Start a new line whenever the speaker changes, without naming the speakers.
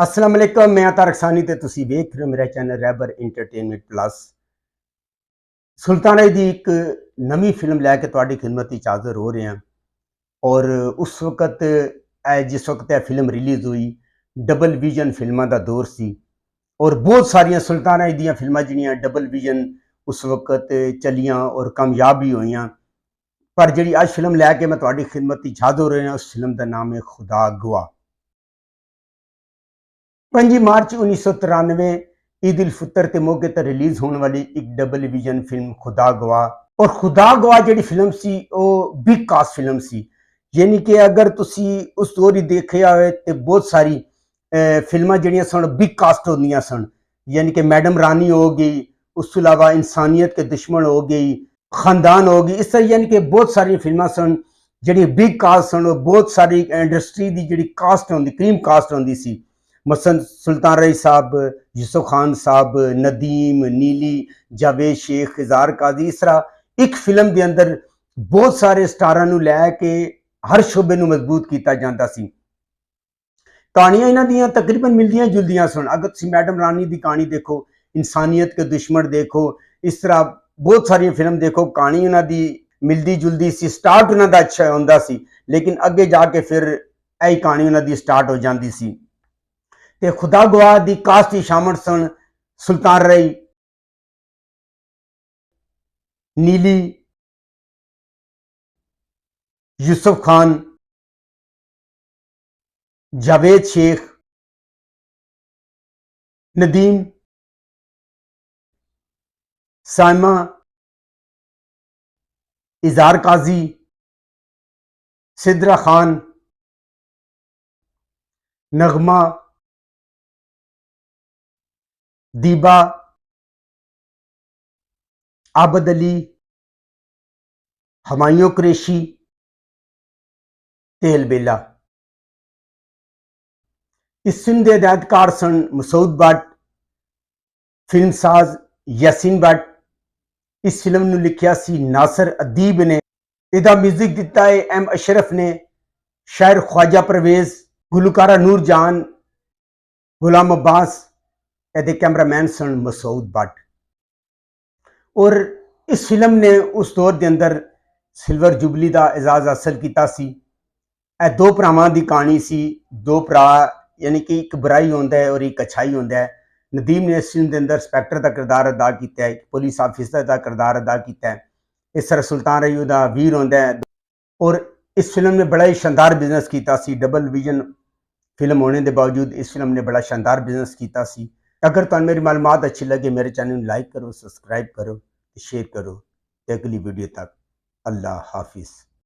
अस्सलाम वालेकुम, मैं तारक सानी ते तुसी वेख रहे हो मेरा चैनल रैबर एंटरटेनमेंट प्लस। सुल्ताना दी एक नवी फिल्म लैके तुहाडी खिदमत विच हाज़र हो रहे हैं और उस वक्त जिस वक्त यह फिल्म रिलीज़ हुई डबल विजन फिल्मां दा दौर सी और बहुत सारियां सुल्ताना दियां फिल्मां जिहड़ियां डबल विजन उस वक्त चलियां और कामयाब भी होईयां। पर जिहड़ी अज फिल्म लैके मैं तुहाडी खिदमत विच हाज़र हो रहा उस फिल्म का नाम है खुदा गवाह। 5 मार्च 1993 ईद उल फितर के मौके पर रिलीज होने वाली एक डबल विजन फिल्म खुदा गवाह। और खुदा गवाह जी फिल्म सी वो बिग कास्ट फिल्म सी, यानी कि अगर तुसी उस दौर ही देखा हो तो बहुत सारी फिल्मां जिहड़ियां सन बिग कास्ट होंदियां सन, यानी कि मैडम रानी हो गई, उस तो अलावा इंसानियत के दुश्मन हो गई, खानदान हो गई, इस तरह यानी कि बहुत सारी फिल्मां सन जी बिग कास्ट सन। बहुत सारी इंडस्ट्री की जी कास्ट होंगी क्रीम कास्ट होंगी सी, मसलन सुल्तान रई साहब, यूसुफ खान साहब, नदीम, नीली, जावेद शेख, इज़हार काजी। इस तरह एक फिल्म के अंदर बहुत सारे स्टारां नूं लैके हर शोबे नूं मजबूत किया जाता सी। कहानियां इन्हां दियां तकरीबन मिलदियां जुलदियां सन। अगर तुसीं मैडम रानी की कहानी देखो, इंसानियत के दुश्मन देखो, इस तरह बहुत सारी फिल्म देखो, कहानी उन्हां दी मिलदी जुलदी सी। स्टार्ट उन्हां दा अच्छा हुंदा सी, लेकिन अगे जाके फिर यही कहानी उन्हां दी स्टार्ट हो जाती सी। ते खुदा गवाह की कास्ट ही शामिल सन सुल्तान रई, नीली, यूसुफ खान, जावेद शेख, नदीम, साइमा, इज़हार काजी, सिद्रा खान, नगमा, दीबा, आबद अली, हमायूं कुरैशी, तेल बेला। इस फिल्म के हिदायतकार सन मसूद भट्ट, फिल्म साज यासीन भट्ट। इस फिल्म नूं लिखिया सी नासिर अदीब ने, इहदा म्यूजिक दिता है एम अशरफ ने, शायर ख्वाजा परवेज, गुलकारा नूर जान, गुलाम अब्बास, एदे कैमरामैन सन मसूद भट्ट। और इस फिल्म ने उस दौर के अंदर सिल्वर जुबली का एजाज हासिल किया सी। दो भरावां की कहानी सी, दो भरा यानी कि एक बुराई होंदा है और एक अच्छाई होंदा है। नदीम ने इस फिल्म के अंदर इंस्पैक्टर का किरदार अदा किया है, पुलिस ऑफिसर का किरदार अदा किया है। इस तरह सुल्तान रई उहदा वीर होंदा है। और इस फिल्म ने बड़ा ही शानदार बिजनेस किया सी। डबल विजन फिल्म होने के बावजूद इस फिल्म ने बड़ा शानदार बिजनेस किया सी। अगर तुहानूं मेरी मालूमात अच्छी लगे मेरे चैनल लाइक करो, सब्सक्राइब करो, शेयर करो। अगली वीडियो तक अल्लाह हाफिज़।